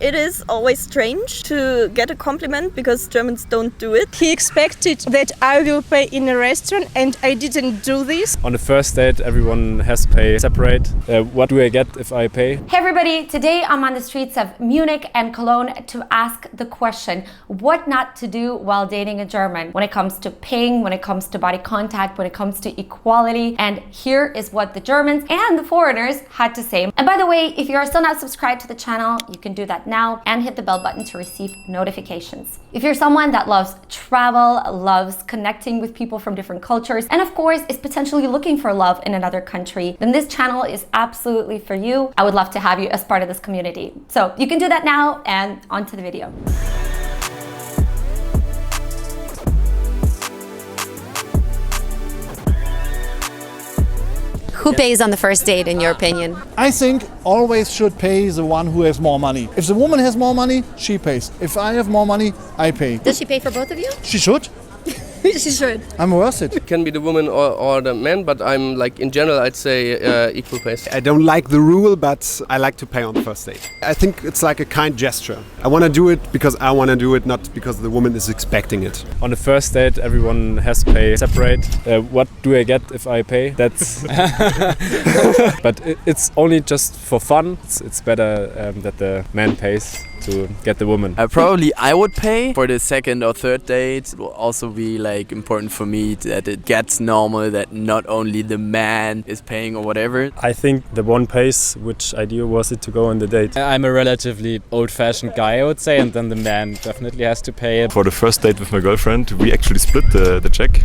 It is always strange to get a compliment because Germans don't do it. He expected that I will pay in a restaurant and I didn't do this. On the first date, everyone has to pay separate. What do I get if I pay? Hey everybody, today I'm on the streets of Munich and Cologne to ask the question, what not to do while dating a German when it comes to paying, when it comes to body contact, when it comes to equality. And here is what the Germans and the foreigners had to say. And by the way, if you are still not subscribed to the channel, you can do that now and hit the bell button to receive notifications. If you're someone that loves travel, loves connecting with people from different cultures, and of course is potentially looking for love in another country, then this channel is absolutely for you. I would love to have you as part of this community. So you can do that now, and on to the video. Who pays on the first date, in your opinion? I think always should pay the one who has more money. If the woman has more money, she pays. If I have more money, I pay. Does she pay for both of you? She should. She should. I'm worth it. It can be the woman or the man, but I'm like, in general, I'd say equal pays. I don't like the rule, but I like to pay on the first date. I think it's like a kind gesture. I want to do it because I want to do it, not because the woman is expecting it. On the first date, everyone has to pay separate. What do I get if I pay? That's. But it's only just for fun. It's better that the man pays to get the woman. Probably I would pay. For the second or third date, it will also be like important for me that it gets normal, that not only the man is paying or whatever. I think the one pays. Which idea was it to go on the date? I'm a relatively old-fashioned guy, I would say, and then the man definitely has to pay. For the first date with my girlfriend, we actually split the check.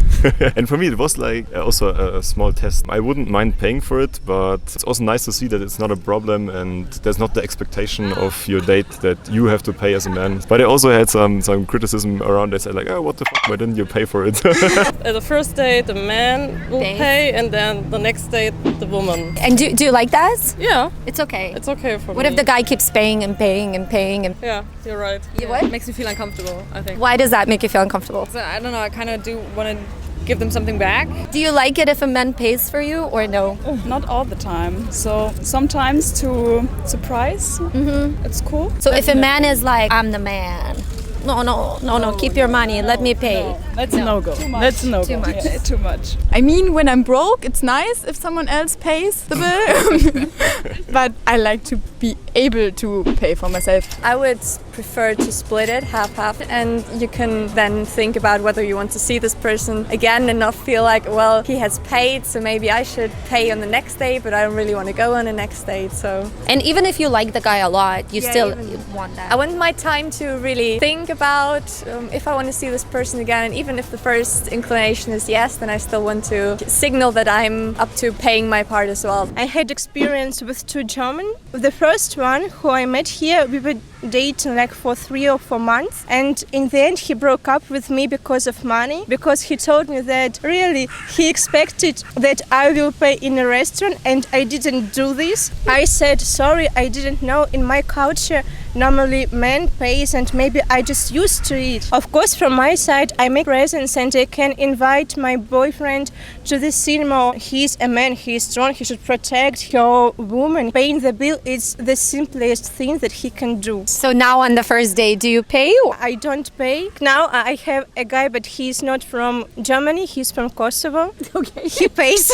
And for me it was like also a small test. I wouldn't mind paying for it, but it's also nice to see that it's not a problem and there's not the expectation of your date that you have to pay as a man. But I also had some criticism around. They said like, oh, what the fuck, why didn't you pay for it? At the first date, the man will pay, and then the next date, the woman. And do you like that? Yeah. It's okay. It's okay for me. What if the guy keeps paying and paying and paying? And Yeah, you're right. What? It makes me feel uncomfortable, I think. Why does that make you feel uncomfortable? So, I don't know, I kind of do want to give them something back. Do you like it if a man pays for you or no? Not all the time. So sometimes to surprise, it's cool. So if a man is like, I'm the man. No, keep your money, let me pay. That's a no-go. That's a no-go. Too much. Yeah, too much. I mean, when I'm broke, it's nice if someone else pays the bill. But I like to be able to pay for myself. I would prefer to split it half-half, and you can then think about whether you want to see this person again and not feel like, well, he has paid, so maybe I should pay on the next date, but I don't really want to go on the next date. So. And even if you like the guy a lot, you still want that. I want my time to really think about if I want to see this person again, and even if the first inclination is yes, then I still want to signal that I'm up to paying my part as well. I had experience with two German. The first one who I met here, we were dating like for 3 or 4 months, and in the end he broke up with me because of money, because he told me that really he expected that I will pay in a restaurant and I didn't do this. I said sorry, I didn't know. In my culture normally man pays and maybe I just used to it. Of course from my side I make presents and I can invite my boyfriend to the cinema. He's a man, he's strong, he should protect your woman. Paying the bill is the simplest thing that he can do. So now on the first date, do you pay? I don't pay. Now I have a guy, but he's not from Germany, he's from Kosovo. Okay. He pays.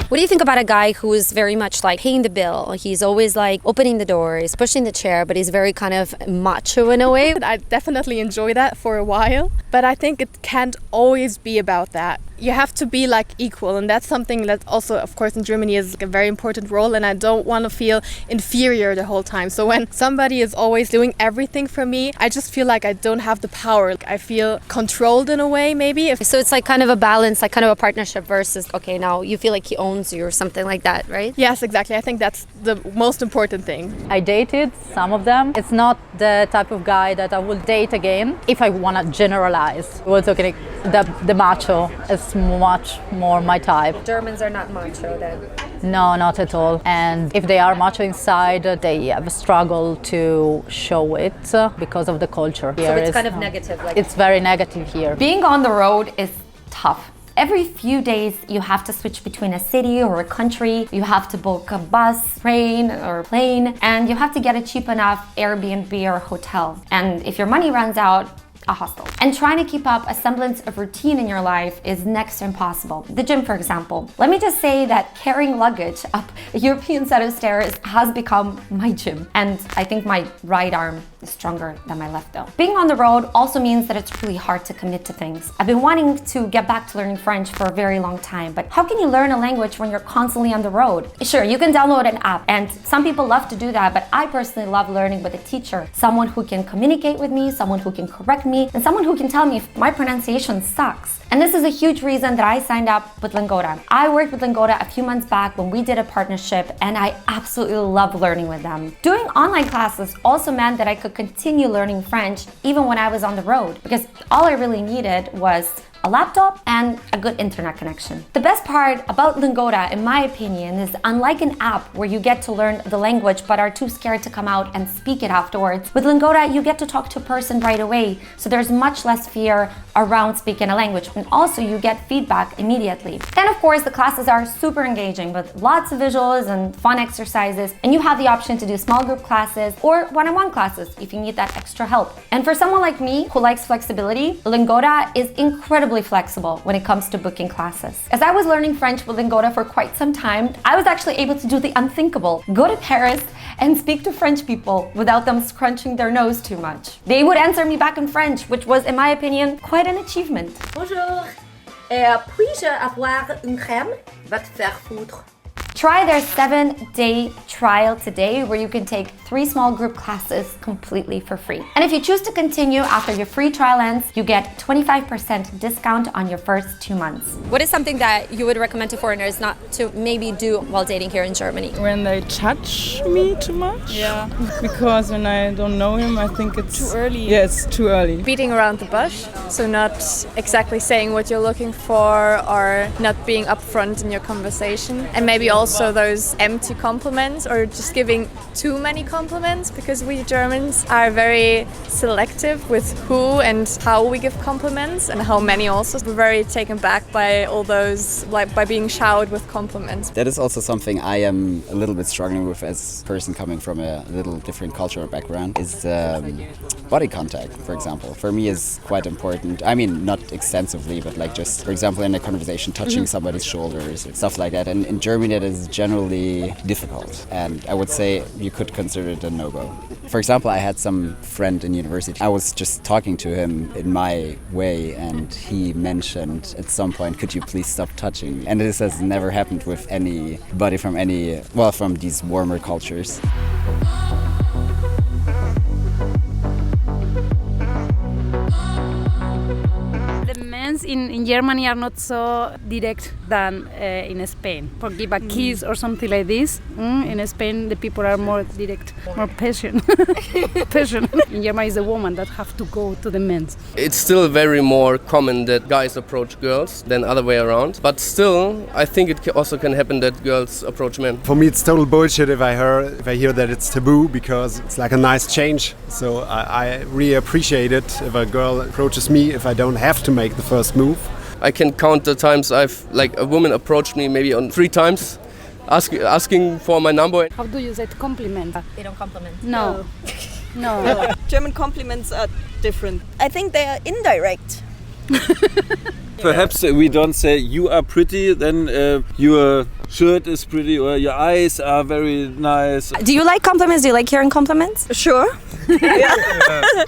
What do you think about a guy who is very much like paying the bill? He's always like opening the doors, pushing the chair, but he's very kind of macho in a way. I definitely enjoy that for a while, but I think it can't always be about that. You have to be like equal, and that's something that also, of course, in Germany is like a very important role, and I don't want to feel inferior the whole time. So when somebody is always doing everything for me, I just feel like I don't have the power. I feel controlled in a way, maybe. So it's like kind of a balance, like kind of a partnership versus, okay, now you feel like he owns you or something like that, right? Yes, exactly. I think that's the most important thing. I dated some of them. It's not the type of guy that I will date again. If I want to generalize, we're talking the macho is much more my type. Germans are not macho then? No, not at all. And if they are macho inside, they have a struggle to show it because of the culture. So it's kind of negative. Like it's very negative here. Being on the road is tough. Every few days, you have to switch between a city or a country. You have to book a bus, train, or plane, and you have to get a cheap enough Airbnb or hotel. And if your money runs out, a hostel. And trying to keep up a semblance of routine in your life is next to impossible. The gym, for example. Let me just say that carrying luggage up a European set of stairs has become my gym. And I think my right arm is stronger than my left though. Being on the road also means that it's really hard to commit to things. I've been wanting to get back to learning French for a very long time, but how can you learn a language when you're constantly on the road? Sure, you can download an app, and some people love to do that, but I personally love learning with a teacher. Someone who can communicate with me, someone who can correct me, and someone who can tell me if my pronunciation sucks. And this is a huge reason that I signed up with Lingoda. I worked with Lingoda a few months back when we did a partnership, and I absolutely love learning with them. Doing online classes also meant that I could continue learning French even when I was on the road, because all I really needed was a laptop and a good internet connection. The best part about Lingoda, in my opinion, is unlike an app where you get to learn the language but are too scared to come out and speak it afterwards, with Lingoda you get to talk to a person right away, so there's much less fear around speaking a language, and also you get feedback immediately. Then of course the classes are super engaging with lots of visuals and fun exercises, and you have the option to do small group classes or one-on-one classes if you need that extra help. And for someone like me who likes flexibility, Lingoda is incredibly flexible when it comes to booking classes. As I was learning French with Lingoda for quite some time, I was actually able to do the unthinkable: go to Paris and speak to French people without them scrunching their nose too much. They would answer me back in French, which was, in my opinion, quite an achievement. Bonjour. Puis-je avoir une crème? Va te faire foutre. Try their 7-day trial today, where you can take 3 small group classes completely for free. And if you choose to continue after your free trial ends, you get 25% discount on your first 2 months. What is something that you would recommend to foreigners not to maybe do while dating here in Germany? When they touch me too much. Yeah. Because when I don't know him, I think it's too early. Yeah, it's too early. Beating around the bush, so not exactly saying what you're looking for or not being upfront in your conversation. And maybe also those empty compliments or just giving too many compliments, because we Germans are very selective with who and how we give compliments and how many also. We're very taken back by all those, like by being showered with compliments. That is also something I am a little bit struggling with as a person coming from a little different cultural background, is body contact, for example. For me is quite important. I mean, not extensively, but like just, for example, in a conversation, touching somebody's shoulders, stuff like that. And in Germany, that is generally difficult, and I would say you could consider it a no-go. For example, I had some friend in university. I was just talking to him in my way, and he mentioned at some point, could you please stop touching me? And this has never happened with anybody from from these warmer cultures. In Germany are not so direct than in Spain. For give a kiss or something like this, in Spain the people are more direct, more passionate. In Germany it's the woman that have to go to the men. It's still very more common that guys approach girls than other way around, but still I think it also can happen that girls approach men. For me it's total bullshit if I hear that it's taboo, because it's like a nice change. So I really appreciate it if a girl approaches me, if I don't have to make the first move. I can count the times a woman approached me maybe on 3 times, asking for my number. How do you say compliment? They don't compliment. No. No. German compliments are different. I think they are indirect. Perhaps we don't say you are pretty, then your shirt is pretty, or your eyes are very nice. Do you like compliments? Do you like hearing compliments? Sure. Yeah.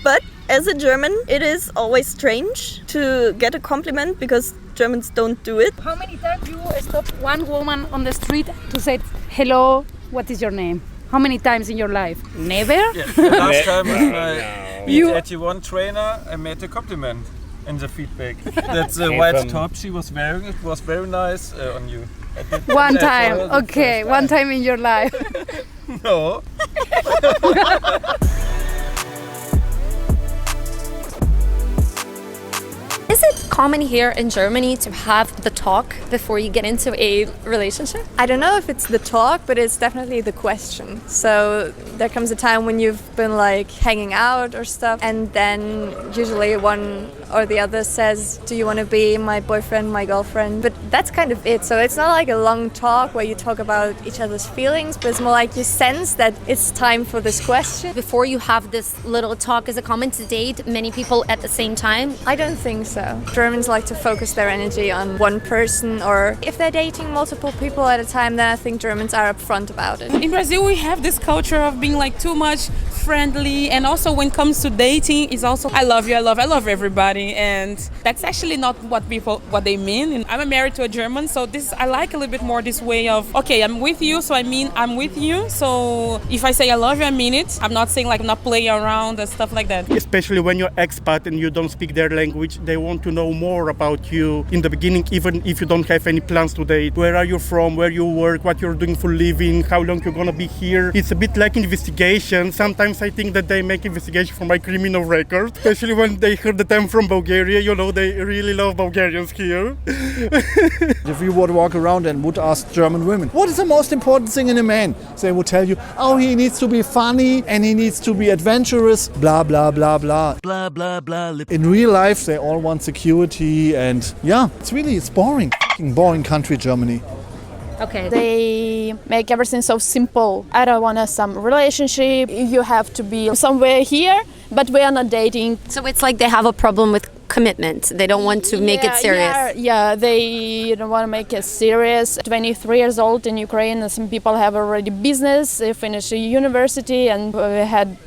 But as a German, it is always strange to get a compliment because Germans don't do it. How many times you stop one woman on the street to say, hello, what is your name? How many times in your life? Never? Yeah, the last time when I meet AT1 trainer, I made a compliment in the feedback. That's the white top she was wearing. It was very nice on you. One time, okay, one time in your life. No. Is it common here in Germany to have the talk before you get into a relationship? I don't know if it's the talk, but it's definitely the question. So there comes a time when you've been like hanging out or stuff, and then usually one or the other says, do you want to be my boyfriend, my girlfriend? But that's kind of it. So it's not like a long talk where you talk about each other's feelings, but it's more like you sense that it's time for this question. Before you have this little talk, is it common to date many people at the same time? I don't think so. Germans like to focus their energy on one person, or if they're dating multiple people at a time, then I think Germans are upfront about it. In Brazil, we have this culture of being like too much friendly, and also when it comes to dating, is also I love you, I love everybody, and that's actually not what they mean. And I'm married to a German, so I like a little bit more this way of, okay, I'm with you, so I mean I'm with you. So if I say I love you, I mean it. I'm not saying like I'm not playing around and stuff like that. Especially when you're expat and you don't speak their language, they want to know more about you in the beginning, even if you don't have any plans to date. Where are you from? Where you work? What you're doing for a living? How long you're gonna be here? It's a bit like investigation. Sometimes I think that they make investigation for my criminal record, especially when they heard that I'm from Bulgaria. You know, they really love Bulgarians here. If you would walk around and would ask German women, what is the most important thing in a man? They would tell you, oh, he needs to be funny and he needs to be adventurous, blah, blah, blah, blah. Blah, blah, blah. In real life, they all want security, and yeah, it's boring. Boring country, Germany. Okay. They make everything so simple. I don't want some relationship. You have to be somewhere here, but we are not dating. So it's like they have a problem with commitment. They don't want to make it serious. Yeah, they don't want to make it serious. 23 years old in Ukraine, and some people have already business, they finish a university, and we had,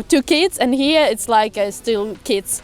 2 kids, and here it's like still kids.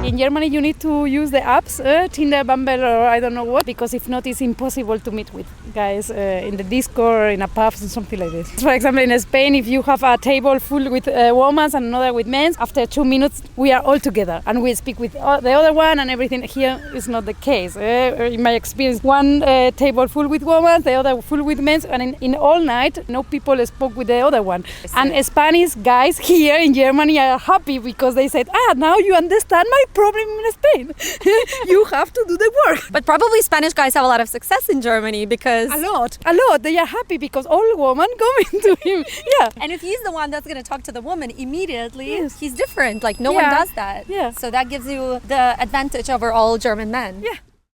In Germany, you need to use the apps, Tinder, Bumble, or I don't know what, because if not, it's impossible to meet with guys in the disco or in a pub or something like this. For example, in Spain, if you have a table full with women and another with men, after 2 minutes, we are all together and we speak with the other one and everything. Here is not the case. In my experience, one table full with women, the other full with men, and in all night, no people spoke with the other one. And Spanish guys here in Germany are happy because they said, now you understand my problem in Spain. You have to do the work. But probably Spanish guys have a lot of success in Germany because... A lot. They are happy because all women coming to him. Yeah. And if he's the one that's going to talk to the woman immediately, he's different. Like no one does that. Yeah. So that gives you the advantage over all German men. Yeah.